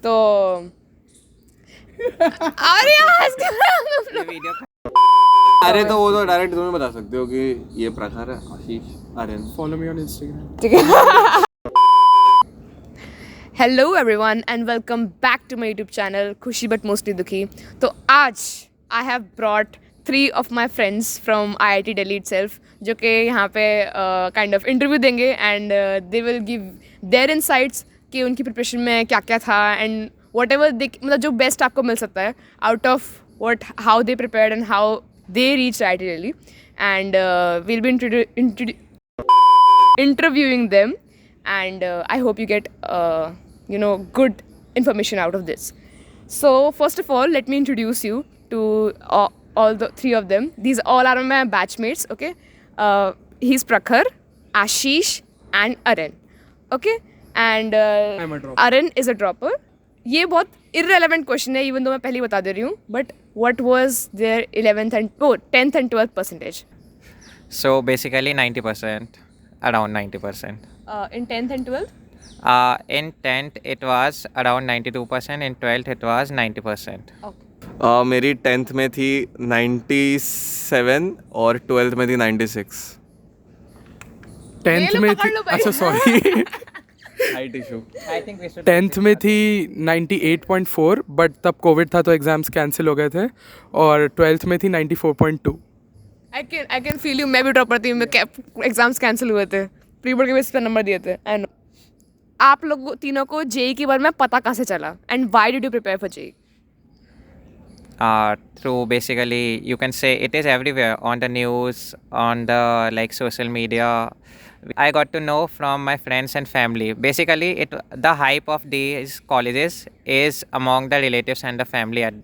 तो अरे यार अरे तो वो तो डायरेक्ट तुम्हें बता सकते हो कि ये प्रकार है आशीष Aryan. Follow me on Instagram. ठीक है. Hello everyone and welcome back to my YouTube channel खुशी बट मोस्टली दुखी. तो आज I have brought 3 of my friends from IIT Delhi itself, जो कि यहाँ पे काइंड ऑफ इंटरव्यू देंगे and they will give their insights कि उनकी प्रिपरेशन में क्या क्या था एंड वट एवर मतलब जो बेस्ट आपको मिल सकता है out of what how they prepared and how they reach IIT Delhi. And will be interviewing them and I hope you get good information out of this. So first of all, let me introduce you to all the 3 of them. These all are my batchmates. Okay, he's Prakhar, Ashish and Aryan. Okay, and I'm a dropper. Aryan is a dropper. ये बहुत irrelevant question है, even though मैं पहले ही बता दे रही हूँ. But what was their 10th and 12th percentage? So basically 90%, around 90%. In 10th and 12th? In 10th it was around 92%, in 12th it was 90%. Okay. मेरी 10th में थी 97 और 12th में थी 96. 10th लो, में पकड़ थी लो भाई. अच्छा sorry height issue. I think we should 10th में थी 98.4 बट तब कोविड था तो एग्जाम्स कैंसिल हो गए थे और 12th में थी 94.2. I can feel you. मैं भी ड्रॉपर थी. मैं एग्जाम्स कैंसिल हुए थे, प्री बोर्ड के बेसिस पे नंबर दिए थे. एंड आप लोग तीनों को जेई के बारे में पता कहाँ से चला and why did you prepare for JEE? through basically you can say it is everywhere on the news, on the like social media. I got to know from my friends and family. Basically the hype of these colleges is among the relatives and the family at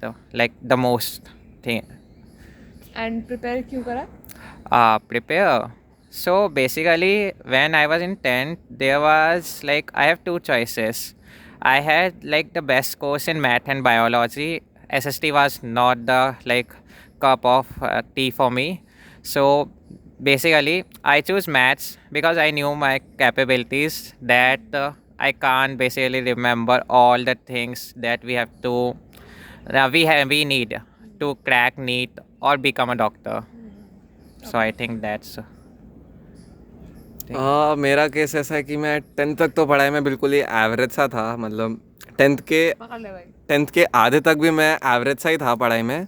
the most thing. And prepare क्यों करा? Prepare. So basically when I was in 10th there was I have 2 choices. I had the best course in math and biology. SST was not the cup of tea for me. So basically I chose maths because I knew my capabilities that I can't basically remember all the things that we have to we need to crack NEET or become a doctor. So I think that's मेरा case ऐसा है कि मैं 10th तक तो पढ़ाई में बिल्कुल ही एवरेज सा था. मतलब 10th के आधे तक भी मैं एवरेज सा ही था पढ़ाई में.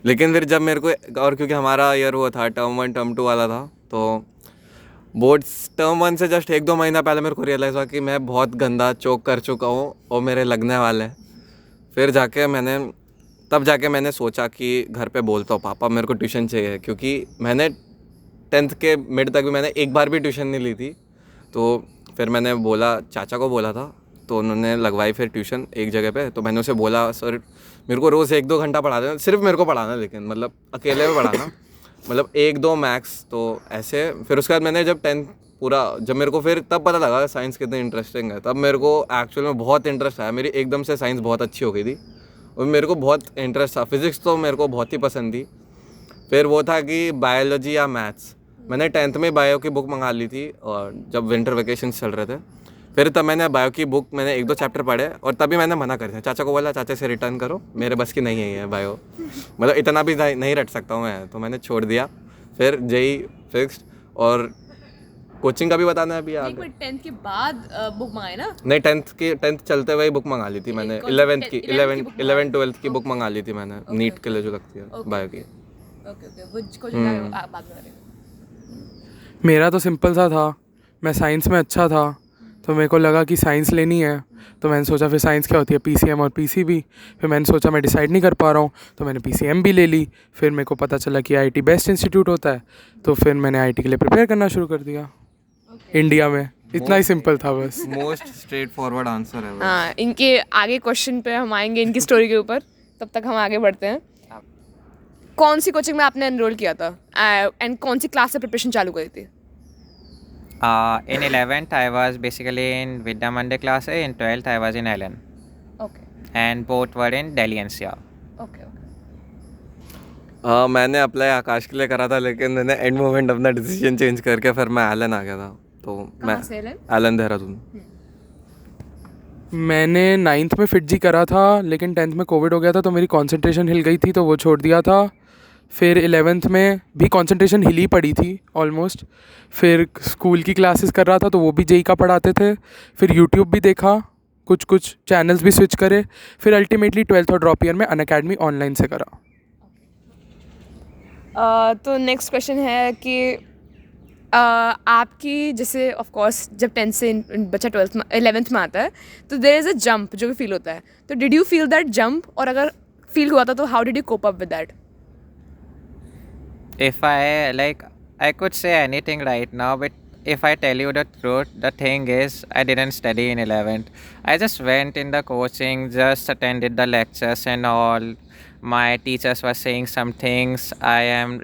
लेकिन फिर जब मेरे को और क्योंकि हमारा ईयर हुआ था टर्म 1 टर्म 2 वाला था, तो बोर्ड्स टर्म 1 से जस्ट 1-2 महीना पहले मेरे को रियलाइज़ हुआ कि मैं बहुत गंदा चोक कर चुका हूँ और मेरे लगने वाले हैं. फिर तब जाके मैंने सोचा कि घर पे बोलता हूँ पापा मेरे को ट्यूशन चाहिए, क्योंकि मैंने 10th के मिड तक भी मैंने एक बार भी ट्यूशन नहीं ली थी. तो फिर मैंने चाचा को बोला था, तो उन्होंने लगवाई फिर ट्यूशन एक जगह पे. तो मैंने उसे बोला सर मेरे को रोज़ 1-2 घंटा पढ़ा देना, सिर्फ मेरे को पढ़ाना, लेकिन मतलब अकेले में पढ़ाना, मतलब 1-2 मैक्स. तो ऐसे फिर उसके बाद मैंने जब 10th जब मेरे को फिर तब पता लगा साइंस कितनी इंटरेस्टिंग है, तब मेरे को एक्चुअल में बहुत इंटरेस्ट आया. मेरी एकदम से साइंस बहुत अच्छी हो गई थी और मेरे को बहुत इंटरेस्ट था. फिज़िक्स तो मेरे को बहुत ही पसंद थी. फिर वो था कि बायोलॉजी या मैथ्स. मैंने 10th में बायो की बुक मंगा ली थी और जब विंटर वेकेशन चल रहे थे, फिर तब मैंने बायो की बुक मैंने 1-2 चैप्टर पढ़े और तभी मैंने मना कर दिया. चाचा को बोला चाचा से रिटर्न करो, मेरे बस की नहीं है ये बायो, मतलब इतना भी नहीं रट सकता हूँ मैं. तो मैंने छोड़ दिया. फिर जेई फिक्स्ड और कोचिंग का भी बताना है अभी आगे. 10th के बाद बुक मंगाई ना? नहीं 10th चलते हुए बुक मंगा ली थी मैंने. 11th 12th की बुक मंगा ली थी मैंने, नीट के लिए जो लगती है बायो की. ओके वो कोचिंग का बाद में करेंगे. मेरा तो सिंपल सा था, मैं साइंस में अच्छा था तो मेरे को लगा कि साइंस लेनी है. तो मैंने सोचा फिर साइंस क्या होती है, PCM और PCB. फिर मैंने सोचा मैं डिसाइड नहीं कर पा रहा हूँ तो मैंने PCM भी ले ली. फिर मेरे को पता चला कि IIT बेस्ट इंस्टीट्यूट होता है, तो फिर मैंने IIT के लिए प्रिपेयर करना शुरू कर दिया. इंडिया में इतना ही सिंपल था बस. मोस्ट स्ट्रेट फॉरवर्ड आंसर है. हाँ, इनके आगे क्वेश्चन पे हम आएंगे इनकी स्टोरी के ऊपर. तब तक हम आगे बढ़ते हैं. कौन सी कोचिंग में आपने एनरोल किया था एंड कौन सी क्लास से प्रिपरेशन चालू करी थी? in 11th I was basically in Vidya Mandir class. In 12th I was in Allen. Okay. And both were in Delhi NCR. Okay. मैंने अप्लाई आकाश के लिए करा था, लेकिन मैंने एंड मोमेंट अपना डिसीजन चेंज करके फिर मैं एलन आ गया था. तो मैं कहाँ से एलन? एलन देहरादून. मैंने 9th में फिट जी करा था, लेकिन 10th में कोविड हो गया था तो मेरी कंसंट्रेशन हिल गई थी तो वो छोड़ दिया था। फिर 11th में भी कंसंट्रेशन हिल ही पड़ी थी ऑलमोस्ट। फिर स्कूल की क्लासेस कर रहा था तो वो भी जेई का पढ़ाते थे। फिर यूट्यूब भी देखा, कुछ कुछ चैनल्स भी स्विच करे। फिर अल्टीमेटली 12th और ड्रॉप ईयर में अनअकैडमी ऑनलाइन से करा। तो नेक्स्ट क्वेश्चन है कि आपकी जैसे ऑफ कोर्स जब 10th से बच्चा 12th में 11th में आता है तो देयर इज़ अ जंप जो कि फील होता है, तो did you feel that jump, और अगर फील हुआ था तो how did you cope up with that? If I like, I could say anything right now, but if I tell you the truth, the thing is, I didn't study in 11th. I just went in the coaching, just attended the lectures and all. My teachers were saying some things. I am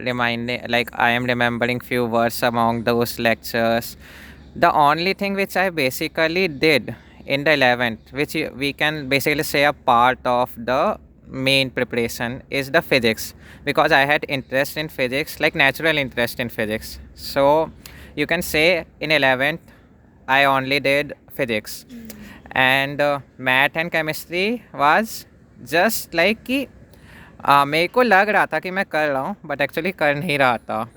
remembering few words among those lectures. The only thing which I basically did in the 11th, which we can basically say a part of the main preparation, is the physics, because I had interest in physics, like natural interest in physics. So you can say in 11th I only did physics, and math and chemistry was just like कि मेरे को लग रहा था कि मैं कर रहा हूँ बट एक्चुअली कर नहीं रहा था,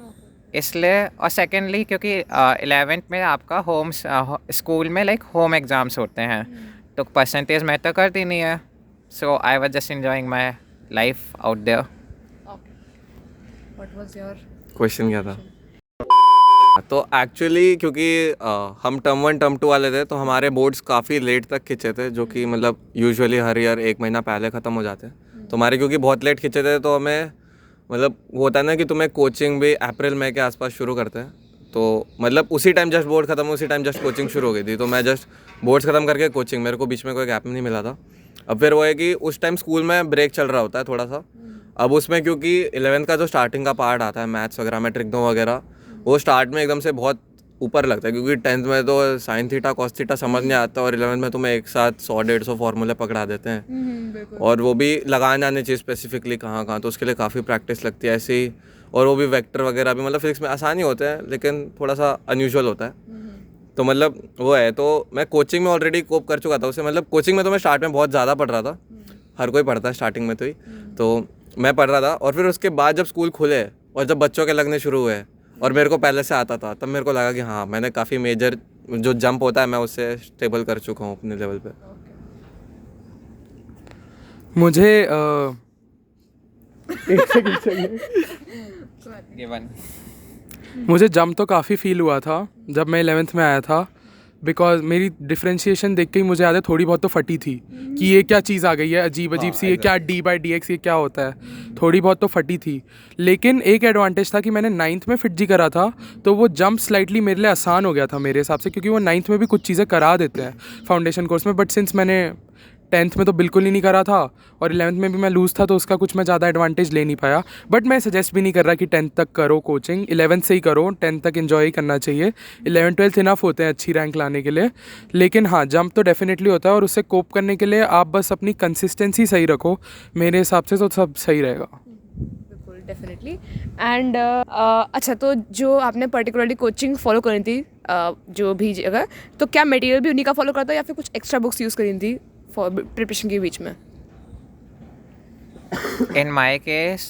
इसलिए। और सेकेंडली क्योंकि 11th में आपका होम स्कूल में लाइक होम एग्ज़ाम्स होते हैं तो परसेंटेज मैटर करती नहीं है, so I was just enjoying my life out there. What was your question क्या था? तो एक्चुअली क्योंकि हम टर्म 1 टर्म 2 वाले थे तो हमारे बोर्ड्स काफ़ी लेट तक खिंचे थे, जो कि मतलब यूजुअली हर ईयर 1 महीना पहले ख़त्म हो जाते हैं। तो हमारे क्योंकि बहुत लेट खिंचे थे तो हमें मतलब वो होता है ना कि तुम्हें कोचिंग भी अप्रैल मई के आसपास शुरू करते हैं, तो मतलब उसी टाइम जस्ट बोर्ड ख़त्म, उसी टाइम जस्ट कोचिंग शुरू हो गई थी। तो मैं जस्ट बोर्ड्स ख़त्म करके कोचिंग, मेरे को बीच में कोई गैप नहीं मिला था। अब फिर वो है कि उस टाइम स्कूल में ब्रेक चल रहा होता है थोड़ा सा। अब उसमें क्योंकि 11th का जो स्टार्टिंग का पार्ट आता है मैथ्स वगैरह में, ट्रिग्नो वगैरह, वो स्टार्ट में एकदम से बहुत ऊपर लगता है, क्योंकि 10th में तो साइन थीटा कॉस थीटा समझ नहीं आता और 11th में तुम्हें एक साथ 100-150 फार्मूले पकड़ा देते हैं, और वो भी लगाने आने चाहिए स्पेसिफिकली कहाँ कहाँ, तो उसके लिए काफ़ी प्रैक्टिस लगती है ऐसे ही। और वो भी वेक्टर वगैरह भी मतलब फिजिक्स में आसानी होते हैं लेकिन थोड़ा सा अनयूजुअल होता है। तो मतलब वो है, तो मैं कोचिंग में ऑलरेडी कोप कर चुका था उसे। मतलब कोचिंग में तो मैं स्टार्ट में बहुत ज़्यादा पढ़ रहा था, हर कोई पढ़ता है स्टार्टिंग में तो ही, तो मैं पढ़ रहा था। और फिर उसके बाद जब स्कूल खुले और जब बच्चों के लगने शुरू हुए और मेरे को पहले से आता था, तब मेरे को लगा कि हाँ मैंने काफ़ी मेजर जो जंप होता है मैं उससे स्टेबल कर चुका हूँ अपने लेवल पे। मुझे एक सेकंड चाहिए। गिवन मुझे जंप तो काफ़ी फील हुआ था जब मैं 11th में आया था, बिकॉज मेरी डिफ्रेंशिएशन देख के ही मुझे याद है थोड़ी बहुत तो फटी थी कि ये क्या चीज़ आ गई है अजीब अजीब सी, ये क्या d/dx ये क्या होता है, थोड़ी बहुत तो फटी थी। लेकिन एक एडवांटेज था कि मैंने 9th में फिट जी करा था तो वो जंप स्लाइटली मेरे लिए आसान हो गया था मेरे हिसाब से, क्योंकि वो 9th में भी कुछ चीज़ें करा देते हैं फाउंडेशन कोर्स में। बट सिंस मैंने 10th में तो बिल्कुल ही नहीं करा था और 11th में भी मैं लूज़ था तो उसका कुछ मैं ज़्यादा एडवांटेज ले नहीं पाया। बट मैं सजेस्ट भी नहीं कर रहा कि 10th तक करो कोचिंग, 11th से ही करो, 10th तक एंजॉय ही करना चाहिए। 11th 12th इनफ होते हैं अच्छी रैंक लाने के लिए, लेकिन हाँ जंप तो डेफिनेटली होता है और उससे कोप करने के लिए आप बस अपनी कंसिस्टेंसी सही रखो, मेरे हिसाब से तो सब सही रहेगा। बिल्कुल डेफिनेटली। एंड अच्छा, तो जो आपने पर्टिकुलरली कोचिंग फॉलो करी थी जो भी जगह, तो क्या मटेरियल भी उन्हीं का फॉलो करता है या फिर कुछ एक्स्ट्रा बुक्स यूज़ करी थी फॉर प्रिपरेशन के बीच में? In my case,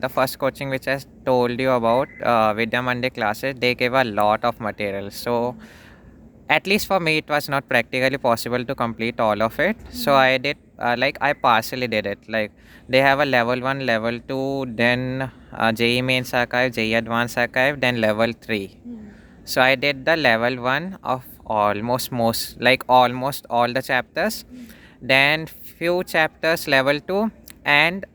the first coaching which I told you about, Vidya Monday classes, they gave a lot of material. So, at least for me, it was not practically possible to complete all of it. So, I did, I partially did it. Like, they have a level 1, level 2, then JEE Mains Archive, JEE Advanced Archive, then level 3. So, I did the level 1 of almost all the chapters. Then, few chapters level 2, and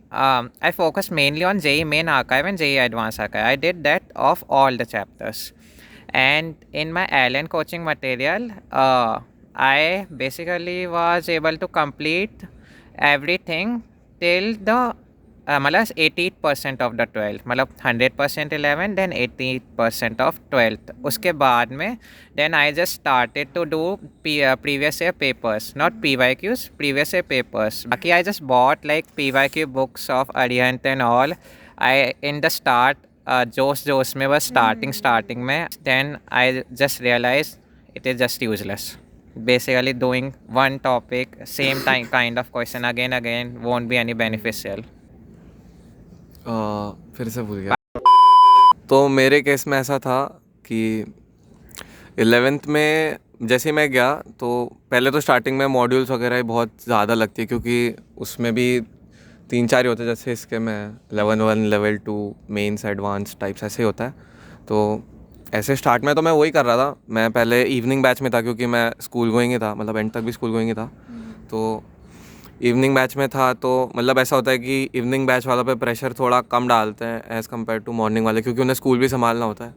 I focused mainly on JEE Main Archive and JEE Advanced Archive. I did that of all the chapters. And in my Allen coaching material, I basically was able to complete everything till the 80% of the 12th, मतलब 100% 11, then 80% of 12th. उसके बाद में then I just started to do previous year papers, not PYQs, previous year papers. बाकी I just bought like PYQ books of Arihant and all. I in the start जोश में was starting में, then I just realized it is just useless. basically doing one topic, same time kind of question again won't be any beneficial. फिर से भूल गया। तो मेरे case में ऐसा था कि 11th में जैसे ही मैं गया तो पहले तो स्टार्टिंग में मॉड्यूल्स वगैरह ही बहुत ज़्यादा लगती है, क्योंकि उसमें भी 3-4 ही होते हैं। जैसे इसके में level 1 level 2 mains advance types ऐसे ही होता है। तो ऐसे स्टार्ट में तो मैं वही कर रहा था। मैं पहले इवनिंग बैच में था, क्योंकि मैं स्कूल गोइंग ही था, मतलब एंड तक भी स्कूल गोइंग ही था। तो इवनिंग बैच में था, तो मतलब ऐसा होता है कि इवनिंग बैच वालों पे प्रेशर थोड़ा कम डालते हैं एज़ कम्पेयर टू मॉर्निंग वाले, क्योंकि उन्हें स्कूल भी संभालना होता है।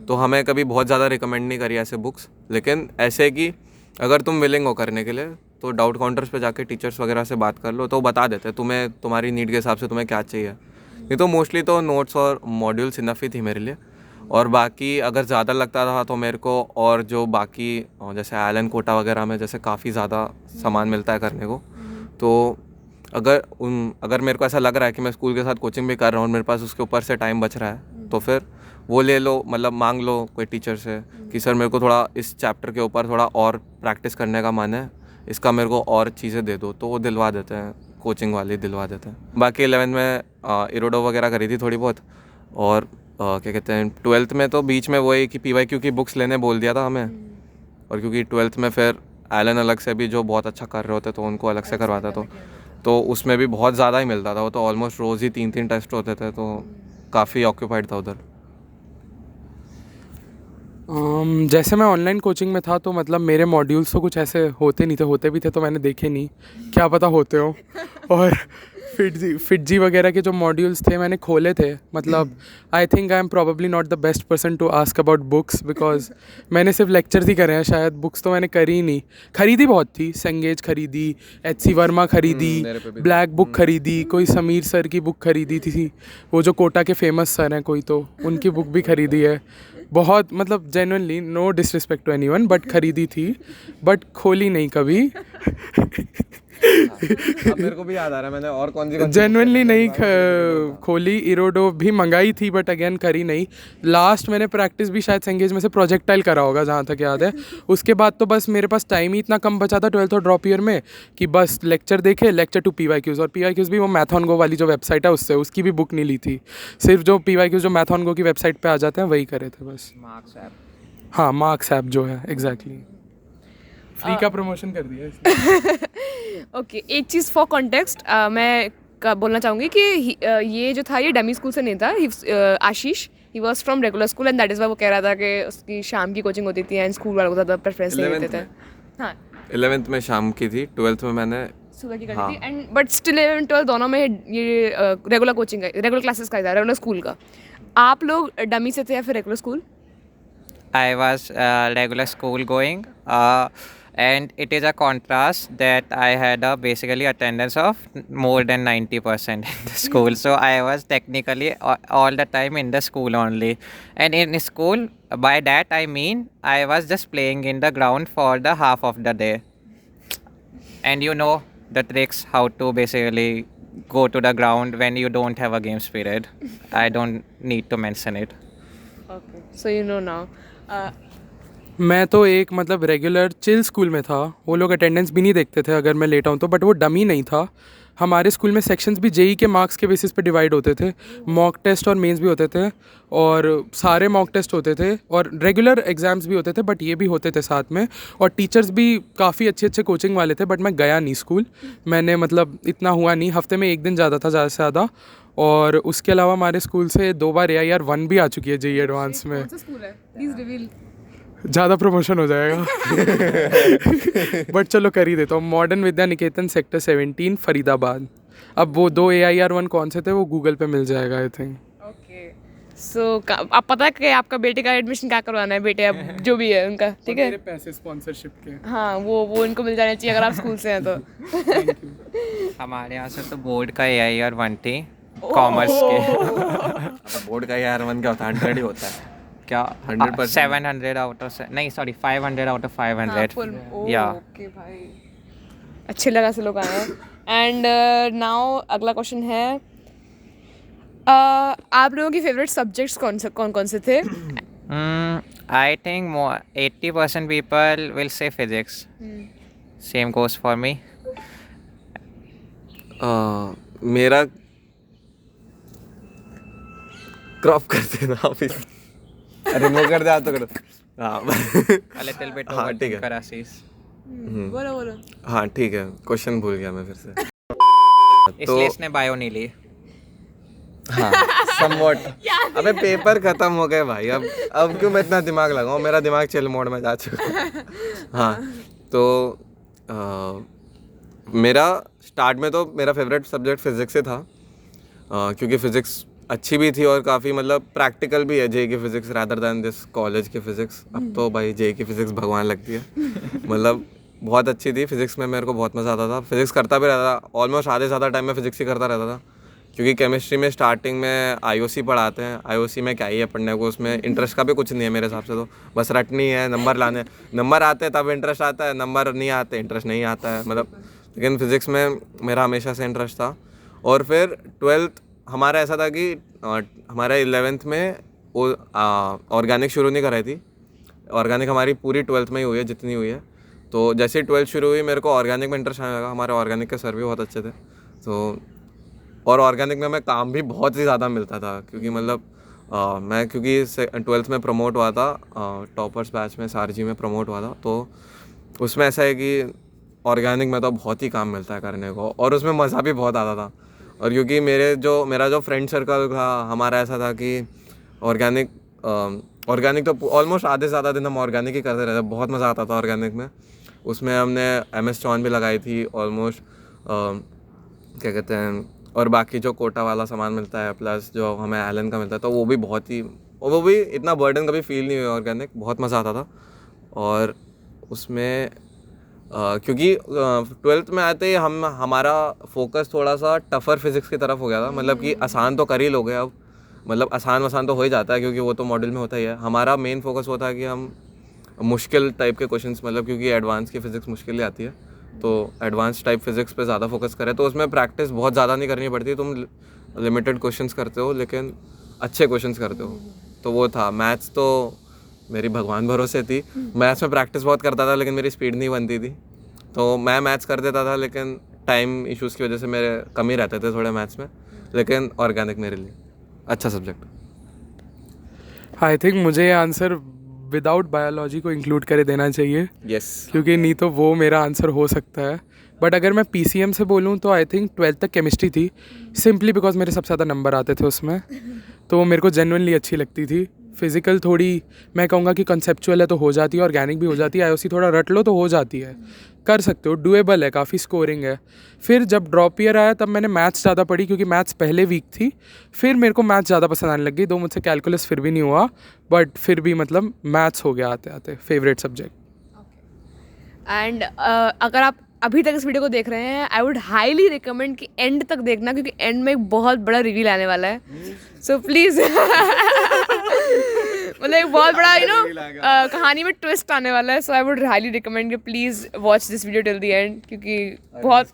तो हमें कभी बहुत ज़्यादा रिकमेंड नहीं करी ऐसे बुक्स, लेकिन ऐसे कि अगर तुम विलिंग हो करने के लिए तो डाउट काउंटर्स पे जाके टीचर्स वगैरह से बात कर लो, तो वो बता देते हैं तुम्हें तुम्हारी नीड के हिसाब से तुम्हें क्या चाहिए। नहीं तो मोस्टली तो नोट्स और मॉड्यूल्स इनफ ही थी मेरे लिए। और बाकी अगर ज़्यादा लगता था तो मेरे को और जो बाकी जैसे एलन कोटा वगैरह में जैसे काफ़ी ज़्यादा सामान मिलता है करने को, तो अगर मेरे को ऐसा लग रहा है कि मैं स्कूल के साथ कोचिंग भी कर रहा हूँ और मेरे पास उसके ऊपर से टाइम बच रहा है, तो फिर वो ले लो, मतलब मांग लो कोई टीचर से कि सर मेरे को थोड़ा इस चैप्टर के ऊपर थोड़ा और प्रैक्टिस करने का मन है, इसका मेरे को और चीज़ें दे दो, तो वो दिलवा देते हैं, कोचिंग वाले दिलवा देते हैं। बाकी 11th में इरोडो वगैरह करी थी थोड़ी बहुत। और क्या कहते हैं 12th में तो बीच में वही कि PYQ की बुक्स लेने बोल दिया था हमें। और क्योंकि 12th में फिर एलन अलग से भी जो बहुत अच्छा कर रहे होते तो उनको अलग से करवाता, तो उसमें भी बहुत ज़्यादा ही मिलता था। वो तो ऑलमोस्ट रोज़ ही 3-3 टेस्ट होते थे, तो काफ़ी ऑक्यूपाइड था उधर। जैसे मैं ऑनलाइन कोचिंग में था तो मतलब मेरे मॉड्यूल्स तो कुछ ऐसे होते नहीं थे, होते भी थे तो मैंने देखे नहीं, क्या पता होते हो। और फिटजी वगैरह के जो मॉड्यूल्स थे मैंने खोले थे। मतलब I think I am probably not the best person to ask about books, because मैंने सिर्फ लेक्चर्स ही करे हैं शायद, बुक्स तो मैंने करी ही नहीं। खरीदी बहुत थी, सेंगेज खरीदी, HC वर्मा खरीदी, ब्लैक बुक खरीदी, कोई समीर सर की बुक खरीदी थी, वो जो कोटा के फेमस सर हैं कोई, तो उनकी बुक भी खरीदी है बहुत। मतलब genuinely no disrespect to anyone, but खरीदी थी, बट खोली नहीं कभी। अब मेरे को भी याद आ रहा है मैंने और कौन सी जेन्युइनली नहीं खोली। इरोडो भी मंगाई थी बट अगेन करी नहीं। लास्ट मैंने प्रैक्टिस भी शायद सेंगेज में से प्रोजेक्टाइल करा होगा जहाँ तक याद है। उसके बाद तो बस मेरे पास टाइम ही इतना कम बचा था 12th और ड्रॉप ईयर में कि बस लेक्चर देखे, लेक्चर टू PYQs, और PYQs भी वो मैथॉन गो वाली जो वेबसाइट है उससे, उसकी भी बुक नहीं ली थी, सिर्फ जो PYQs जो मैथॉन गो की वेबसाइट पर आ जाते हैं वही करे थे बस। Marks app. हाँ, मार्क्स ऐप जो है, एग्जैक्टली फ्री का प्रमोशन कर दिया इसने। ओके, एक चीज़ फॉर कॉन्टेक्स्ट मैं बोलना चाहूँगी कि ये जो था ये डमी स्कूल से नहीं था। Ashish he was from regular school and that is why वो कह रहा था कि उसकी शाम की कोचिंग होती थी एंड स्कूल वालों को ज़्यादा प्रेफरेंस नहीं देते थे। हाँ, 11th में शाम की थी, 12th में मैंने सुबह की करती थी एंड बट स्टिल 11 12 दोनों में ये रेगुलर कोचिंग का, रेगुलर क्लासेस का था, रेगुलर स्कूल का। आप लोग डमी से थे या फिर regular school? I was regular school going, and it is a contrast that I had a basically attendance of more than 90% in the school. So I was technically all the time in the school only. And in school, by that I mean I was just playing in the ground for the half of the day. And you know the tricks how to basically go to the ground when you don't have a games period. I don't need to mention it. Okay, so you know now. मैं तो एक मतलब regular chill school में था, वो लोग attendance भी नहीं देखते थे अगर मैं लेट आऊँ तो, बट वो डमी नहीं था। हमारे स्कूल में सेक्शंस भी JEE के मार्क्स के बेसिस पे डिवाइड होते थे, मॉक टेस्ट और मेंस भी होते थे, और सारे मॉक टेस्ट होते थे और रेगुलर एग्ज़ाम्स भी होते थे, बट ये भी होते थे साथ में। और टीचर्स भी काफ़ी अच्छे अच्छे कोचिंग वाले थे, बट मैं गया नहीं स्कूल, मैंने मतलब इतना हुआ नहीं, हफ्ते में 1 दिन ज़्यादा था ज़्यादा से ज़्यादा। और उसके अलावा हमारे स्कूल से 2 बार AIR 1 भी आ चुकी है JEE एडवांस में। कौन सा स्कूल है? Please reveal. ज़्यादा प्रमोशन हो जाएगा। बट चलो कर ही देता हूँ। Modern Vidya Niketan sector 17 Faridabad. अब वो 2 AIR 1 कौन से थे वो गूगल पे मिल जाएगा आई थिंक। ओके, सो आप पता है कि आपका बेटे का एडमिशन क्या करवाना है, बेटे अब जो भी है उनका, ठीक है? मेरे पैसे स्पॉन्सरशिप के। हाँ, वो इनको मिल जाने चाहिए अगर आप स्कूल से हैं तो। हमारे यहाँ से तो बोर्ड का AIR 1 थी कॉमर्स के। बोर्ड का यार मन क्या होता है, 100 ही होता है क्या 100%? 700 आउट ऑफ नहीं सॉरी 500 आउट ऑफ 500 या ओके भाई, अच्छे लगा से लोग आए हैं। एंड नाउ अगला क्वेश्चन है, आप लोगों की फेवरेट सब्जेक्ट्स कौन कौन से थे? I think more 80% people will say physics. Same goes for me. मेरा क्रॉप कर देना आप रिमूव कर दे आप तो कर दो। हाँ A little bit हाँ, over ठीक है। Karasis. बोलो बोलो। हाँ ठीक है, क्वेश्चन भूल गया मैं फिर से। इसलिए इसने बायो नहीं ली। हाँ समवॉट। अबे पेपर खत्म हो गए भाई, अब क्यों मैं इतना दिमाग लगाऊं, मेरा दिमाग चिल मोड में जा चुका है। हाँ तो मेरा स्टार्ट में तो मेरा फेवरेट सब्जेक्ट फिज़िक्स ही था, क्योंकि फ़िज़िक्स अच्छी भी थी और काफ़ी मतलब प्रैक्टिकल भी है जेई की physics rather than this college की फ़िज़िक्स। अब तो भाई जेई की फ़िज़िक्स भगवान लगती है। मतलब बहुत अच्छी थी फ़िज़िक्स में, मेरे को बहुत मज़ा आता था, फ़िज़िक्स करता भी रहता था, ऑलमोस्ट आधे ज़्यादा टाइम में फ़िज़िक्स ही करता रहता था। क्योंकि केमिस्ट्री में स्टार्टिंग में आईओसी पढ़ाते हैं, आईओसी में क्या ही है पढ़ने को, उसमें इंटरेस्ट का भी कुछ नहीं है मेरे हिसाब से, तो बस रटनी है, नंबर लाने, नंबर आते हैं तब इंटरेस्ट आता है, नंबर नहीं आते इंटरेस्ट नहीं आता है मतलब। लेकिन फ़िज़िक्स में मेरा हमेशा से इंटरेस्ट था। और फिर 12th हमारा ऐसा था कि हमारा 11th में ऑर्गेनिक शुरू नहीं कराई थी, ऑर्गेनिक हमारी पूरी 12th में ही हुई है जितनी हुई है। तो जैसे ही 12th शुरू हुई मेरे को ऑर्गेनिक में इंटरेस्ट आने लगा, हमारे ऑर्गेनिक के सर भी बहुत अच्छे थे। तो और ऑर्गेनिक में काम भी बहुत ही ज़्यादा मिलता था, क्योंकि मतलब मैं क्योंकि 12th में प्रमोट हुआ था, टॉपर्स बैच में सारजी में प्रमोट हुआ था, तो उसमें ऐसा है कि ऑर्गेनिक में तो बहुत ही काम मिलता है करने को और उसमें मज़ा भी बहुत आता था। और क्योंकि मेरा जो फ्रेंड सर्कल था हमारा ऐसा था कि ऑर्गेनिक तो ऑलमोस्ट आधे से ज़्यादा दिन हम ऑर्गेनिक ही करते रहते, बहुत मज़ा आता था ऑर्गेनिक में। उसमें हमने MS चॉन भी लगाई थी ऑलमोस्ट, क्या कहते हैं, और बाकी जो कोटा वाला सामान मिलता है प्लस जो हमें एलन का मिलता है, तो वो भी बहुत ही, वो भी इतना बर्डन कभी फील नहीं हुआ ऑर्गेनिक, बहुत मज़ा आता था। और उसमें क्योंकि 12th में आते ही हमारा फोकस थोड़ा सा टफ़र फिज़िक्स की तरफ हो गया था, मतलब कि आसान तो कर ही लोगे अब, मतलब आसान वसान तो हो ही जाता है क्योंकि वो तो मॉडल में होता ही है। हमारा मेन फोकस वो था कि हम मुश्किल टाइप के क्वेश्चंस, मतलब क्योंकि एडवांस की फ़िज़िक्स मुश्किल ही आती है, तो एडवांस टाइप फिज़िक्स पे ज़्यादा फोकस करें, तो उसमें प्रैक्टिस बहुत ज़्यादा नहीं करनी पड़ती, तुम लिमिटेड क्वेश्चंस करते हो लेकिन अच्छे क्वेश्चंस करते हो। तो वो था। मैथ्स तो मेरी भगवान भरोसे थी, मैथ्स में प्रैक्टिस बहुत करता था लेकिन मेरी स्पीड नहीं बनती थी, तो मैं मैथ्स कर देता था लेकिन टाइम इश्यूज़ की वजह से मेरे कम ही रहते थे थोड़े मैथ्स में। लेकिन ऑर्गेनिक मेरे लिए अच्छा सब्जेक्ट। आई थिंक मुझे ये आंसर विदाउट बायोलॉजी को इंक्लूड करे देना चाहिए, यस क्योंकि नहीं तो वो मेरा आंसर हो सकता है। बट अगर मैं PCM से बोलूँ तो आई थिंक 12th तक केमिस्ट्री थी, सिंपली बिकॉज मेरे सबसे ज़्यादा नंबर आते थे उसमें, तो वो मेरे को जेन्युइनली अच्छी लगती थी। फिज़िकल थोड़ी मैं कहूँगा कि कंसेप्चुअल है तो हो जाती है, ऑर्गेनिक भी हो जाती है, IOC थोड़ा रट लो तो हो जाती है, कर सकते हो, डुएबल है, काफ़ी स्कोरिंग है। फिर जब ड्रॉप ईयर आया तब मैंने मैथ्स ज़्यादा पढ़ी, क्योंकि मैथ्स पहले वीक थी, फिर मेरे को मैथ्स ज़्यादा पसंद आने लग गई, दो मुझसे कैलकुलस फिर भी नहीं हुआ, बट फिर भी मतलब मैथ्स हो गया आते आते फेवरेट सब्जेक्ट। एंड अगर आप अभी तक इस वीडियो को देख रहे हैं, आई वुड हाईली रिकमेंड कि एंड तक देखना, क्योंकि एंड में एक बहुत बड़ा रिवील आने वाला है। सो प्लीज़ मतलब एक बहुत बड़ा कहानी में ट्विस्ट आने वाला है। So I would highly recommend कि please watch this video till the end, क्योंकि बहुत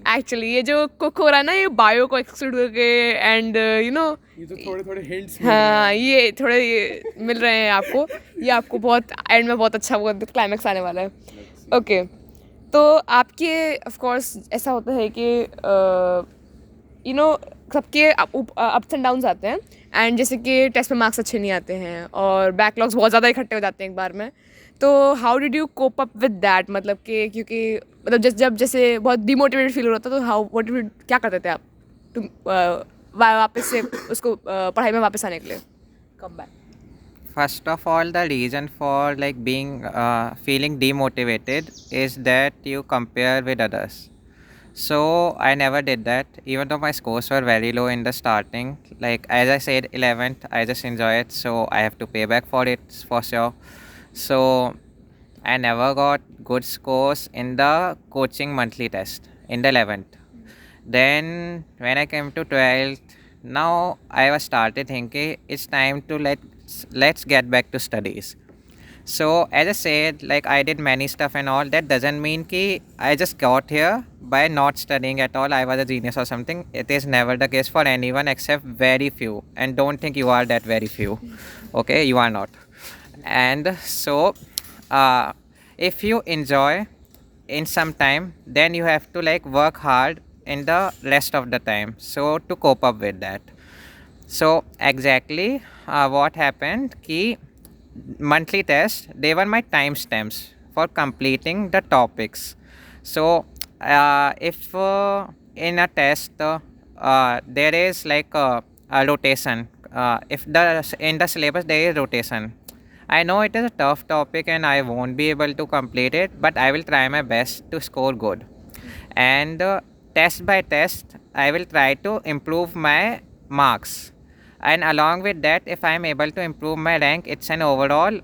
एक्चुअली ये जो कुक हो रहा है ना, ये बायो को एक्सक्लूड करके एंड ये तो थोड़े थोड़े हिंट्स हाँ ये थोड़े ये मिल रहे हैं आपको, ये आपको बहुत एंड में बहुत अच्छा वो क्लाइमैक्स आने वाला है। ओके तो आपके ऑफ कोर्स ऐसा होता है कि सबके अप्स एंड डाउन्स आते हैं, एंड जैसे कि टेस्ट में मार्क्स अच्छे नहीं आते हैं और बैकलॉग्स बहुत ज़्यादा इकट्ठे हो जाते हैं एक बार में, तो how did you cope up with that? मतलब कि क्योंकि मतलब जब जैसे बहुत डिमोटिवेटेड फील हो रहा था, तो क्या करते थे आप तुम वापस से उसको पढ़ाई में वापस आने के लिए? Come back. First of all, the reason for like being feeling demotivated is that you compare with others. So I never did that, even though my scores were very low in the starting. Like as I said, 11th, I just enjoy it, so I have to pay back for it for sure. So I never got good scores in the coaching monthly test in the 11th. Then when I came to 12th, now I was started thinking it's time to let's get back to studies. So as I said, like I did many stuff and all. That doesn't mean ki I just got here by not studying at all. I was a genius or something. It is never the case for anyone except very few. And don't think you are that very few. Okay, you are not. And so, if you enjoy in some time, then you have to like work hard in the rest of the time, so to cope up with that. So exactly what happened ki monthly test, they were my timestamps for completing the topics. So if in a test there is like a rotation, if the in the syllabus there is rotation, I know it is a tough topic and I won't be able to complete it, but I will try my best to score good. And test by test, I will try to improve my marks. And along with that, if I am able to improve my rank, it's an overall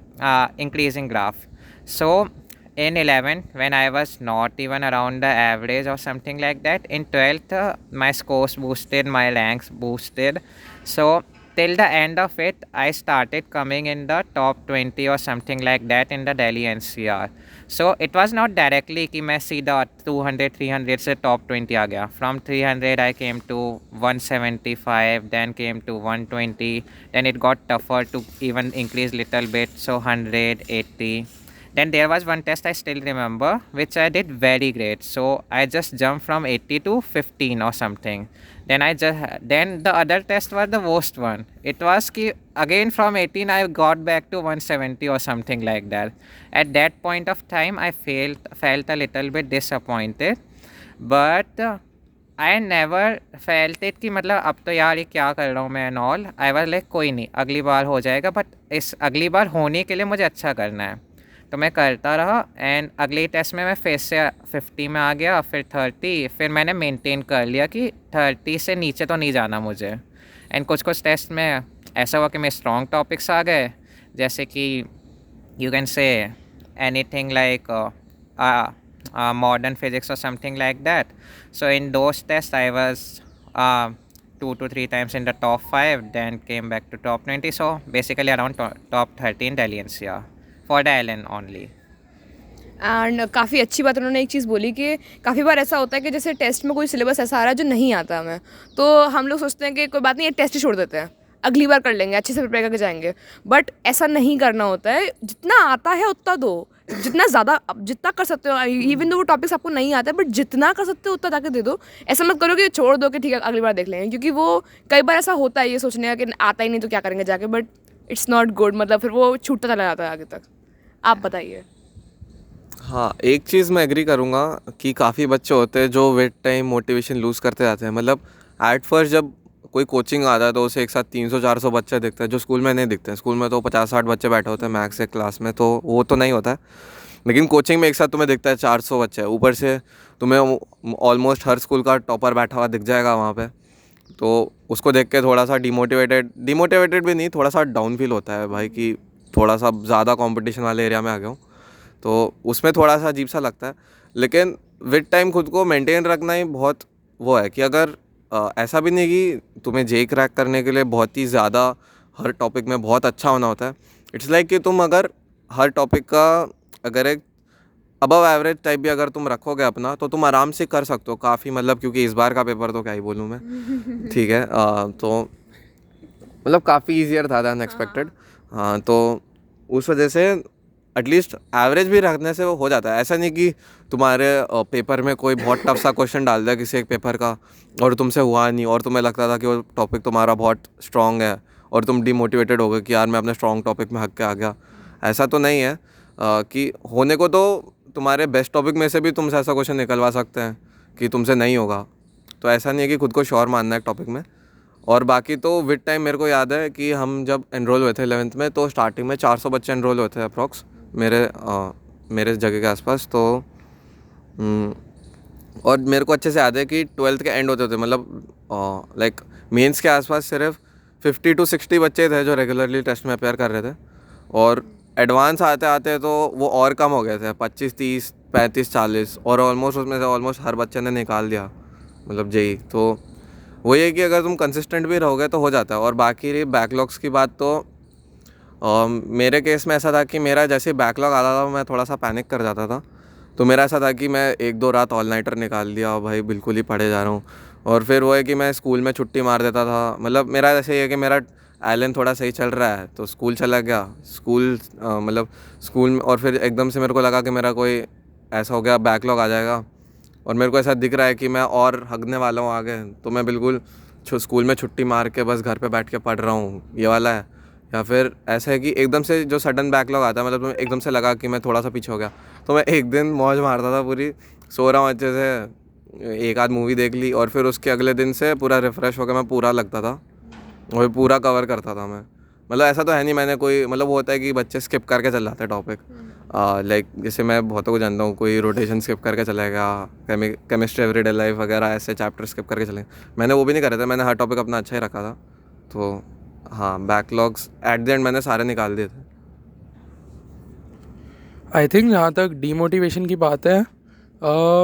increasing graph. So in 11th, when I was not even around the average or something like that, in 12th, my scores boosted, my ranks boosted. So till the end of it, I started coming in the top 20 or something like that in the Delhi NCR. So it was not directly कि मैं सीधा 200 300 से top 20 आ गया. From 300 I came to 175, then came to 120, then it got tougher to even increase little bit, so 180. Then there was one test I still remember which I did very great. So I just jumped from 80 to 15 or something. Then the other test was the worst one. It was ki again from 18 I got back to 170 or something like that. At that point of time I felt a little bit disappointed, but I never felt it कि मतलब अब तो यार ये क्या कर रहा हूँ मैं and all. I was like कोई नहीं, अगली बार हो जाएगा, but इस अगली बार होने के लिए मुझे अच्छा करना है. तो मैं करता रहा एंड अगले टेस्ट में मैं फिर से 50 में आ गया, फिर 30, फिर मैंने मेंटेन कर लिया कि 30 से नीचे तो नहीं जाना मुझे. एंड कुछ कुछ टेस्ट में ऐसा हुआ कि मेरे स्ट्रॉन्ग टॉपिक्स आ गए, जैसे कि you can say anything like modern physics or something like that. So in those tests I was 2 to 3 times in the top 5, then came back to top 20. So basically around top 13 Delhi NCR for the LN only. And काफ़ी अच्छी बात उन्होंने एक चीज़ बोली कि काफ़ी बार ऐसा होता है कि जैसे टेस्ट में कोई सिलेबस ऐसा आ रहा है जो नहीं आता हमें, तो हम लोग सोचते हैं कि कोई बात नहीं, ये टेस्ट ही छोड़ देते हैं, अगली बार कर लेंगे, अच्छे से प्रिपेयर करके जाएंगे. बट ऐसा नहीं करना होता है. जितना आता है उतना दो, जितना ज़्यादा जितना कर सकते हो, इवन दो वो टॉपिक्स आपको नहीं आता है, बट जितना कर सकते हो उतना जाके दे दो. ऐसा मत करो कि छोड़ दो कि ठीक है अगली बार देख लेंगे, क्योंकि वो कई बार ऐसा होता है ये सोचने का कि आता ही नहीं तो क्या करेंगे जाके, बट इट्स नॉट गुड. मतलब फिर वो छूटता चला जाता है आगे तक. आप बताइए. हाँ, एक चीज़ मैं एग्री करूँगा कि काफ़ी बच्चे होते हैं जो विद टाइम मोटिवेशन लूज़ करते जाते हैं. मतलब एट फर्स्ट जब कोई कोचिंग आता है तो उसे एक साथ 300-400 बच्चे दिखते हैं, जो स्कूल में नहीं दिखते हैं. स्कूल में तो 50-60 बच्चे बैठे होते हैं मैक्स एक क्लास में, तो वो तो नहीं होता है. लेकिन कोचिंग में एक साथ तुम्हें दिखता है 400 बच्चे, ऊपर से तुम्हें ऑलमोस्ट हर स्कूल का टॉपर बैठा हुआ दिख जाएगा वहाँ पे. तो उसको देख के थोड़ा सा डिमोटिवेटेड भी नहीं, थोड़ा सा डाउन फील होता है भाई कि थोड़ा सा ज़्यादा कंपटीशन वाले एरिया में आ गया हूँ. तो उसमें थोड़ा सा अजीब सा लगता है. लेकिन विद टाइम खुद को मेंटेन रखना ही बहुत वो है कि अगर ऐसा भी नहीं कि तुम्हें जे क्रैक करने के लिए बहुत ही ज़्यादा हर टॉपिक में बहुत अच्छा होना होता है. इट्स लाइक कि तुम अगर हर टॉपिक का अगर एक अबव एवरेज टाइप भी अगर तुम रखोगे अपना, तो तुम आराम से कर सकते हो काफ़ी. मतलब क्योंकि इस बार का पेपर तो क्या ही बोलूँ मैं, ठीक है. तो मतलब काफ़ी ईजियर था दैन एक्सपेक्टेड. हाँ, तो उस वजह से एटलीस्ट एवरेज भी रखने से वो हो जाता है. ऐसा नहीं कि तुम्हारे पेपर में कोई बहुत टफ सा क्वेश्चन डाल दिया किसी एक पेपर का और तुमसे हुआ नहीं, और तुम्हें लगता था कि वो टॉपिक तुम्हारा बहुत स्ट्रॉन्ग है और तुम डिमोटिवेटेड हो गए कि यार मैं अपने स्ट्रॉन्ग टॉपिक में हक के आ गया. ऐसा तो नहीं है. कि होने को तो तुम्हारे बेस्ट टॉपिक में से भी तुमसे ऐसा क्वेश्चन निकलवा सकते हैं कि तुमसे नहीं होगा. तो ऐसा नहीं है कि खुद को श्योर मानना है एक टॉपिक में. और बाकी तो विद टाइम मेरे को याद है कि हम जब एनरोल हुए थे 11th में, तो स्टार्टिंग में 400 बच्चे एनरोल हुए थे अप्रॉक्स मेरे जगह के आसपास. तो और मेरे को अच्छे से याद है कि 12th के एंड होते थे, मतलब लाइक मेंस के आसपास सिर्फ 50 to 60 बच्चे थे जो रेगुलरली टेस्ट में अपेयर कर रहे थे. और एडवांस आते आते तो वो और कम हो गए थे, 25 30 35 40, और ऑलमोस्ट उसमें से ऑलमोस्ट हर बच्चे ने निकाल दिया मतलब जेई. तो वही है कि अगर तुम कंसिस्टेंट भी रहोगे तो हो जाता है. और बाकी रही बैकलॉग्स की बात, तो मेरे केस में ऐसा था कि मेरा जैसे बैकलॉग आता था मैं थोड़ा सा पैनिक कर जाता था. तो मेरा ऐसा था कि मैं 1-2 रात ऑल नाइटर निकाल दिया और भाई बिल्कुल ही पढ़े जा रहा हूँ. और फिर वो है कि मैं स्कूल में छुट्टी मार देता था. मतलब मेरा ऐसे ही है कि मेरा एलन थोड़ा सही चल रहा है तो स्कूल चला गया, स्कूल मतलब स्कूल में, और फिर एकदम से मेरे को लगा कि मेरा कोई ऐसा हो गया बैकलॉग आ जाएगा और मेरे को ऐसा दिख रहा है कि मैं और हगने वाला हूँ आगे, तो मैं बिल्कुल स्कूल में छुट्टी मार के बस घर पे बैठ के पढ़ रहा हूँ, ये वाला है। या फिर ऐसा है कि एकदम से जो सडन बैकलॉग आता है, मतलब एकदम से लगा कि मैं थोड़ा सा पीछे हो गया, तो मैं एक दिन मौज मारता था पूरी, सो रहा हूँ अच्छे से, एक आध मूवी देख ली और फिर उसके अगले दिन से पूरा रिफ़्रेश होकर मैं पूरा लगता था और पूरा कवर करता था मैं। मतलब ऐसा तो है नहीं मैंने कोई, मतलब वो होता है कि बच्चे स्किप करके चल जाते हैं टॉपिक, लाइक जैसे मैं बहुतों को जानता हूँ, कोई रोटेशन स्किप करके चलेगा, केमिस्ट्री एवरीडे लाइफ वगैरह ऐसे चैप्टर स्किप करके चले। मैंने वो भी नहीं करा था, मैंने हर टॉपिक अपना अच्छा ही रखा था। तो हाँ, बैकलॉग्स एट द एंड मैंने सारे निकाल दिए थे। आई थिंक जहाँ तक डीमोटिवेशन की बात है,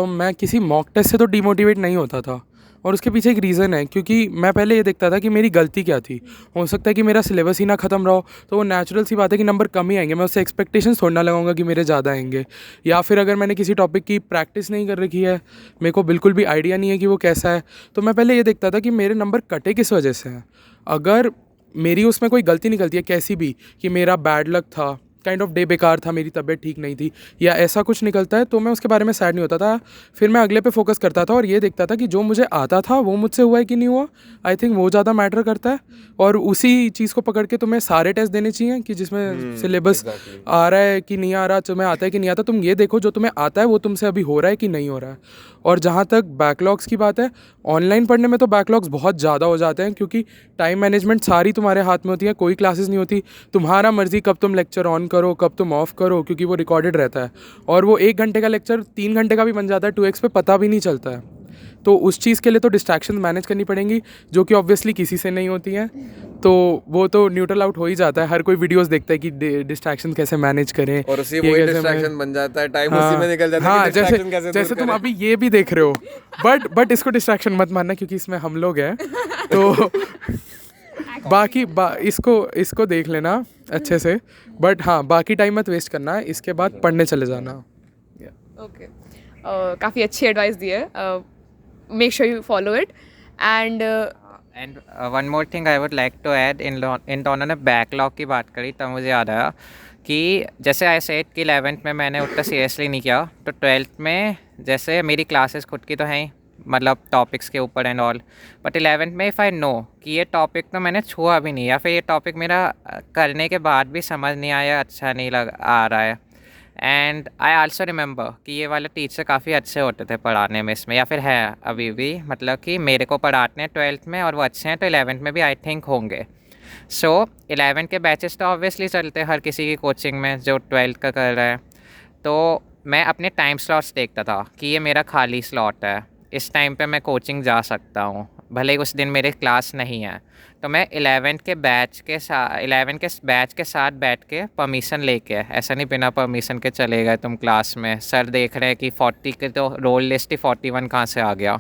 मैं किसी मॉक टेस्ट से तो डीमोटिवेट नहीं होता था, और उसके पीछे एक रीज़न है, क्योंकि मैं पहले ये देखता था कि मेरी गलती क्या थी। हो सकता है कि मेरा सिलेबस ही ना ख़त्म रहा हो, तो वो नेचुरल सी बात है कि नंबर कम ही आएंगे, मैं उससे एक्सपेक्टेशंस थोड़ा ना लगाऊंगा कि मेरे ज़्यादा आएंगे। या फिर अगर मैंने किसी टॉपिक की प्रैक्टिस नहीं कर रखी है, मेरे को बिल्कुल भी आइडिया नहीं है कि वो कैसा है, तो मैं पहले ये देखता था कि मेरे नंबर कटे किस वजह से हैं। अगर मेरी उसमें कोई गलती निकलती है कैसी भी, कि मेरा बैड लक था, काइंड ऑफ डे बेकार था, मेरी तबीयत ठीक नहीं थी, या ऐसा कुछ निकलता है, तो मैं उसके बारे में सैड नहीं होता था। फिर मैं अगले पे फोकस करता था और ये देखता था कि जो मुझे आता था वो मुझसे हुआ है कि नहीं हुआ। आई थिंक वो ज़्यादा मैटर करता है, और उसी चीज़ को पकड़ के तुम्हें सारे टेस्ट देने चाहिए कि जिसमें सिलेबस आ रहा है कि नहीं आ रहा, तुम्हें आता है कि नहीं आता। तुम ये देखो जो तुम्हें आता है वो तुमसे अभी हो रहा है कि नहीं हो रहा है। और जहाँ तक बैकलॉग्स की बात है, ऑनलाइन पढ़ने में तो बैकलॉग्स बहुत ज़्यादा हो जाते हैं, क्योंकि टाइम मैनेजमेंट सारी तुम्हारे हाथ में होती है, कोई क्लासेस नहीं होती, तुम्हारा मर्जी कब तुम लेक्चर ऑन करो कब तुम ऑफ करो, क्योंकि वो रिकॉर्डेड रहता है। और वो 1 घंटे का लेक्चर 3 घंटे का भी बन जाता है 2x पे, पता भी नहीं चलता है। तो उस चीज़ के लिए तो डिस्ट्रैक्शन मैनेज करनी पड़ेंगी, जो कि ऑब्वियसली किसी से नहीं होती हैं, तो वो तो न्यूट्रल आउट हो ही जाता है। हर कोई वीडियोस देखता है कि डिस्ट्रैक्शन कैसे मैनेज करें, और उसी वही डिस्ट्रैक्शन बन जाता है, टाइम उसी में निकल जाता है हाँ, कि distraction कैसे दूर जैसे तुम करें। अभी ये भी देख रहे हो, बट इसको डिस्ट्रैक्शन मत मानना, क्योंकि इसमें हम लोग हैं। तो बाकी इसको देख लेना अच्छे से, बट हाँ, बाकी टाइम मत वेस्ट करना है, इसके बाद पढ़ने चले जाना। ओके, काफ़ी अच्छी एडवाइस दी है, make sure you follow it. And and one more thing I would like to add, इन दोनों ने बैकलॉग की बात करी तब मुझे याद आया कि जैसे आई सेड कि 11th में मैंने उतना सीरियसली नहीं किया, तो 12th में जैसे मेरी क्लासेस खुद की तो हैं ही, मतलब टॉपिक्स के ऊपर एंड ऑल, बट 11th में इफ़ आई नो कि ये टॉपिक तो मैंने छुआ भी नहीं, या फिर ये टॉपिक मेरा करने के बाद भी समझ नहीं आया, अच्छा नहीं लग आ रहा है, एंड आई आल्सो रिमेंबर कि ये वाले टीचर काफ़ी अच्छे होते थे पढ़ाने में इसमें, या फिर है अभी भी, मतलब कि मेरे को पढ़ाते हैं 12th में और वो अच्छे हैं, तो 11th में भी आई थिंक होंगे। सो 11th के बैचेस तो ऑब्वियसली चलते हैं हर किसी की कोचिंग में जो 12th का कर रहा है, तो मैं अपने टाइम स्लॉट्स देखता था कि ये मेरा खाली स्लॉट है, इस टाइम पे मैं कोचिंग जा सकता हूँ, भले ही उस दिन मेरे क्लास नहीं है, तो मैं 11th के बैच के साथ बैठ के परमिशन लेके, ऐसा नहीं बिना परमिशन के चले गए तुम क्लास में, सर देख रहे हैं कि 40 के तो रोल लिस्ट ही 41 कहाँ से आ गया,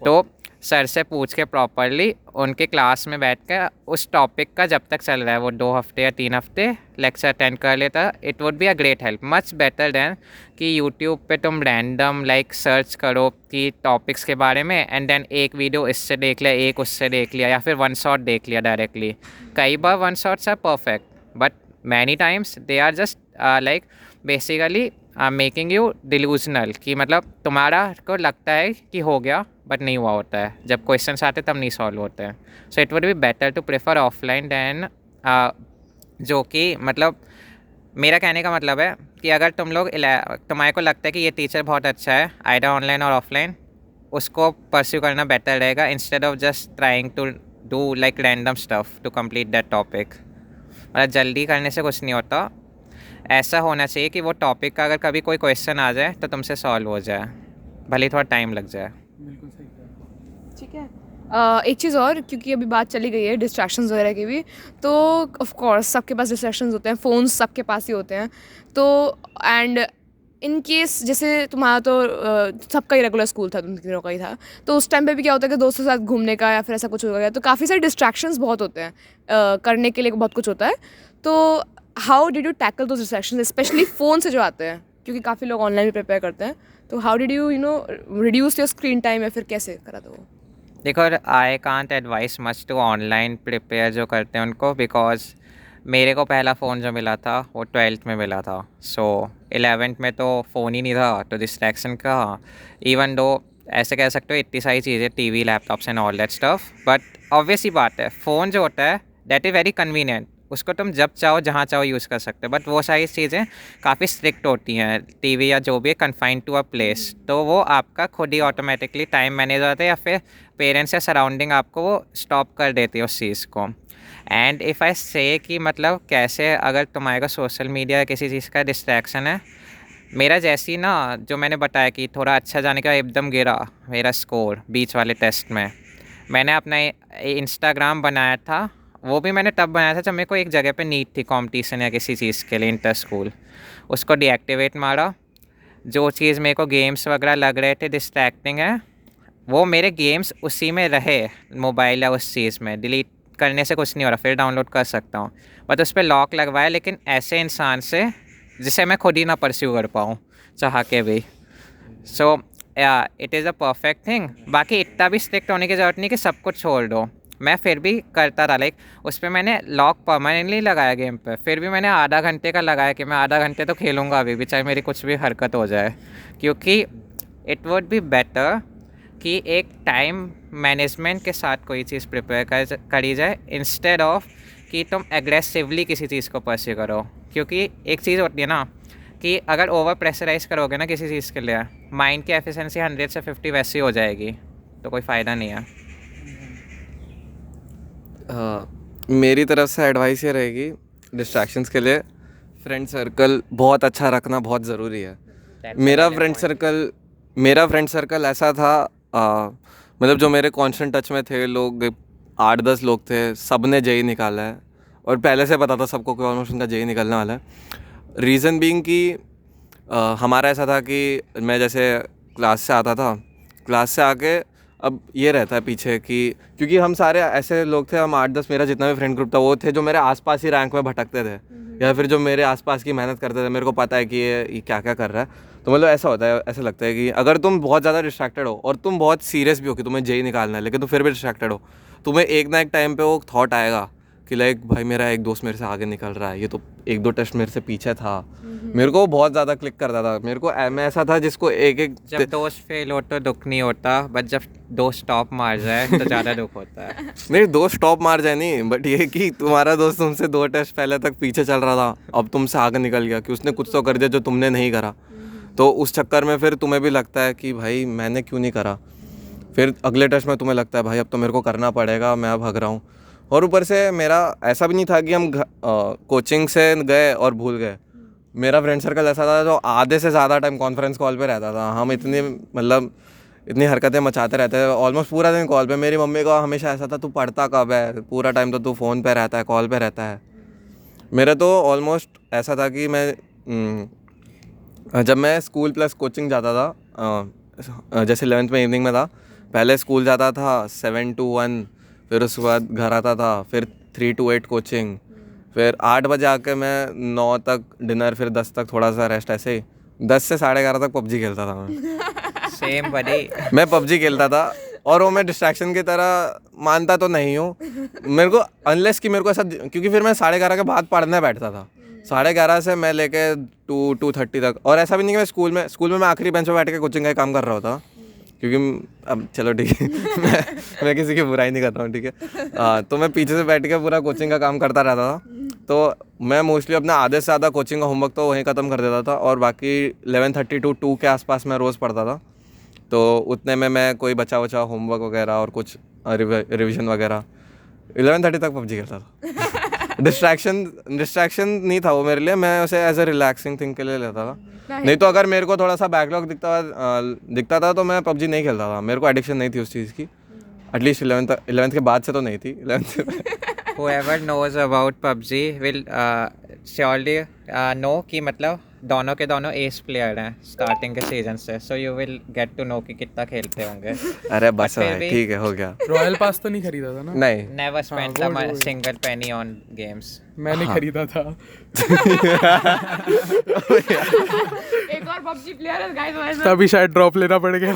तो सर से पूछ के प्रॉपरली उनके क्लास में बैठ कर उस टॉपिक का जब तक चल रहा है वो 2 हफ्ते या 3 हफ्ते लेक्चर अटेंड कर लेता, it would be a great help, much better than कि यूट्यूब पे तुम रैंडम लाइक सर्च करो कि टॉपिक्स के बारे में, एंड देन एक वीडियो इससे देख लिया, एक उससे देख लिया, या फिर वन शॉट देख लिया डायरेक्टली। कई बार one shots are perfect, but many times they are just like basically making you delusional, कि मतलब तुम्हारा को लगता है कि हो गया बट नहीं हुआ होता है, जब क्वेश्चंस आते तब नहीं सॉल्व होते हैं। So it would be better to prefer offline than, जो कि मतलब मेरा कहने का मतलब है कि अगर तुम्हारे को लगता है कि ये टीचर बहुत अच्छा है, आइडर ऑनलाइन और ऑफलाइन, उसको परस्यू करना बेटर रहेगा, instead of just trying to do like random stuff to complete that topic. मतलब जल्दी करने से कुछ नहीं होता, ऐसा होना चाहिए कि वो टॉपिक का अगर कभी कोई क्वेश्चन आ जाए तो तुमसे सॉल्व हो जाए, भले ही थोड़ा टाइम लग जाए। ठीक है, एक चीज़ और, क्योंकि अभी बात चली गई है डिस्ट्रैक्शंस वगैरह की भी, तो ऑफ कोर्स सबके पास डिस्ट्रैक्शंस होते हैं, फ़ोन्स सबके पास ही होते हैं, तो एंड इन केस जैसे तुम्हारा तो सबका ही रेगुलर स्कूल था, तुम तीनों का ही था, तो उस टाइम पे भी क्या होता है कि दोस्तों के साथ घूमने का या फिर ऐसा कुछ हो गया, तो काफ़ी सारे डिस्ट्रैक्शंस बहुत होते हैं, करने के लिए बहुत कुछ होता है, तो how did you tackle those distractions, specially phone से जो आते हैं, क्योंकि काफ़ी लोग ऑनलाइन भी प्रिपेयर करते हैं, तो how did you reduce your screen time, या फिर कैसे करा था वो? देखो, I can't advise much to online prepare जो करते हैं उनको, बिकॉज मेरे को पहला फ़ोन जो मिला था वो 12th में मिला था. सो 11th में तो फ़ोन ही नहीं था, तो डिस्ट्रैक्शन का. इवन दो ऐसे कह सकते हो इतनी सारी चीज़ें, TV, laptops and all that stuff, but obvious ही बात है फ़ोन जो होता है दैट इज़ वेरी कन्वीनियंट. उसको तुम जब चाहो जहाँ चाहो यूज़ कर सकते हो, बट वो सारी चीज़ें काफ़ी स्ट्रिक्ट होती हैं. टीवी या जो भी है कन्फाइंड टू अ प्लेस, तो वो आपका खुद ही ऑटोमेटिकली टाइम मैनेज हो जाता है, या फिर पेरेंट्स या सराउंडिंग आपको वो स्टॉप कर देती है उस चीज़ को. एंड इफ़ आई से कि मतलब कैसे अगर तुम्हारे को सोशल मीडिया या किसी चीज़ का डिस्ट्रैक्शन है, मेरा जैसी ना जो मैंने बताया कि थोड़ा अच्छा जाने का एकदम गिरा मेरा स्कोर बीच वाले टेस्ट में, मैंने अपना इंस्टाग्राम बनाया था. वो भी मैंने तब बनाया था जब मेरे को एक जगह पे नीड थी कंपटीशन या किसी चीज़ के लिए इंटर स्कूल. उसको डीएक्टिवेट मारा. जो चीज़ मेरे को गेम्स वगैरह लग रहे थे डिस्ट्रैक्टिंग है, वो मेरे गेम्स उसी में रहे मोबाइल या उस चीज़ में. डिलीट करने से कुछ नहीं हो रहा, फिर डाउनलोड कर सकता हूँ, बट उस पर लॉक लगवाया, लेकिन ऐसे इंसान से जिसे मैं खुद ही ना परस्यू कर पाऊँ चाह के भी. So it is a perfect thing. बाकी इतना भी स्ट्रिक्ट होने की ज़रूरत नहीं कि सब कुछ छोड़ दो. मैं फिर भी करता था, लाइक उस पर मैंने लॉक परमानेंटली लगाया गेम पे. फिर भी मैंने आधा घंटे का लगाया कि मैं आधा घंटे तो खेलूँगा अभी भी, चाहे मेरी कुछ भी हरकत हो जाए, क्योंकि इट वुड बी बेटर कि एक टाइम मैनेजमेंट के साथ कोई चीज़ प्रिपेयर करी जाए, इंस्टेड ऑफ कि तुम एग्रेसिवली किसी चीज़ को परस्यू करो. क्योंकि एक चीज़ होती है ना कि अगर ओवर प्रेशराइज करोगे ना किसी चीज़ के लिए, माइंड की एफिशिएंसी 100 से 50 वैसी हो जाएगी, तो कोई फ़ायदा नहीं है. मेरी तरफ से एडवाइस ये रहेगी डिस्ट्रैक्शंस के लिए, फ्रेंड सर्कल बहुत अच्छा रखना बहुत ज़रूरी है. मेरा फ्रेंड सर्कल ऐसा था, मतलब जो मेरे कांस्टेंट टच में थे लोग 8-10 लोग थे, सब ने जेई निकाला है, और पहले से पता था सबको कि ऑलमोस्ट उनका जेई निकलने वाला है. रीज़न बीइंग कि हमारा ऐसा था कि मैं जैसे क्लास से आता था, क्लास से आके अब ये रहता है पीछे कि क्योंकि हम सारे ऐसे लोग थे, हम 8-10 मेरा जितना भी फ्रेंड ग्रुप था वो थे जो मेरे आसपास ही रैंक में भटकते थे, या फिर जो मेरे आसपास की मेहनत करते थे. मेरे को पता है कि ये क्या क्या कर रहा है. तो मतलब ऐसा होता है, ऐसा लगता है कि अगर तुम बहुत ज़्यादा डिस्ट्रैक्टेड हो और तुम बहुत सीरियस भी हो कि तुम्हें जेई निकालना है, लेकिन तुम फिर भी डिस्ट्रैक्टेड हो, तुम्हें एक ना एक टाइम पे वो थॉट आएगा कि लाइक भाई मेरा एक दोस्त मेरे से आगे निकल रहा है, ये तो 1-2 टेस्ट मेरे से पीछे था. मेरे को बहुत ज़्यादा क्लिक करता था. मेरे को मैं ऐसा था जिसको एक जब दोस्त फेल हो तो दुख नहीं होता, बट जब दोस्त टॉप मार जाए तो ज़्यादा दुख होता है. नहीं, दोस्त टॉप मार जाए नहीं, बट ये कि तुम्हारा दोस्त तुमसे 2 टेस्ट पहले तक पीछे चल रहा था, अब तुमसे आगे निकल गया कि उसने कुछ तो कर दिया जो तुमने नहीं करा. तो उस चक्कर में फिर तुम्हें भी लगता है कि भाई मैंने क्यों नहीं करा. फिर अगले टेस्ट में तुम्हें लगता है भाई अब तो मेरे को करना पड़ेगा, मैं अब भाग रहा हूँ. और ऊपर से मेरा ऐसा भी नहीं था कि हम कोचिंग से गए और भूल गए. मेरा फ्रेंड सर्कल ऐसा था जो आधे से ज़्यादा टाइम कॉन्फ्रेंस कॉल पे रहता था. हम इतनी हरकतें मचाते रहते थे, ऑलमोस्ट पूरा दिन कॉल पे. मेरी मम्मी का हमेशा ऐसा था, तू पढ़ता कब है, पूरा टाइम तो तू फ़ोन पे रहता है, कॉल पे रहता है. मेरा तो ऑलमोस्ट ऐसा था कि जब मैं स्कूल प्लस कोचिंग जाता था, जैसे 11th में इवनिंग में था, पहले स्कूल जाता था 7 to 1, फिर उसके बाद घर आता था, फिर 3 to 8 कोचिंग, फिर 8 बजे आके मैं 9 तक डिनर, फिर 10 तक थोड़ा सा रेस्ट. ऐसे ही 10 से 11:30 तक पबजी खेलता था मैं. सेम बड़ी. मैं पबजी खेलता था, और वो मैं डिस्ट्रैक्शन की तरह मानता तो नहीं हूँ मेरे को, अनलेस कि मेरे को ऐसा, क्योंकि फिर मैं 11:30 के बाद पढ़ने बैठता था. 11:30 से मैं लेके 2:30 तक. और ऐसा भी नहीं कि मैं स्कूल में मैं आखिरी बेंच पर बैठ के कोचिंग का काम कर रहा होता, क्योंकि अब चलो ठीक है मैं किसी की बुराई नहीं कर रहा हूँ, ठीक है. तो मैं पीछे से बैठ के पूरा कोचिंग का काम करता रहता था. तो मैं मोस्टली अपना आधे से ज़्यादा कोचिंग का होमवर्क तो वहीं ख़त्म कर देता था, और बाकी 11:30 to 2 के आसपास मैं रोज़ पढ़ता था. तो उतने में मैं कोई बचा होमवर्क वगैरह और कुछ रिविज़न वगैरह 11:30 तक पबजी खेलता था. डिस्ट्रैक्शन नहीं था वो मेरे लिए, मैं उसे एज अ रिलैक्सिंग थिंग के लिए लेता था. नहीं तो अगर मेरे को थोड़ा सा बैकलॉग दिखता था तो मैं पबजी नहीं खेलता था. मेरे को एडिक्शन नहीं थी उस चीज़ की, एटलीस्ट 11th के बाद से तो नहीं थी. 11th से Whoever knows about PUBG will surely know कि मतलब दोनों के दोनों एस प्लेयर हैं स्टार्टिंग के सीजन से, so you will get to know कि कितना खेलते होंगे. अरे बस भाई ठीक है, हो गया. रॉयल पास तो नहीं खरीदा था ना? नहीं, never spent a single penny on games. मैंने खरीदा था. एक और पबजी प्लेयर है गाइस, तभी शायद ड्रॉप लेना पड़ गया.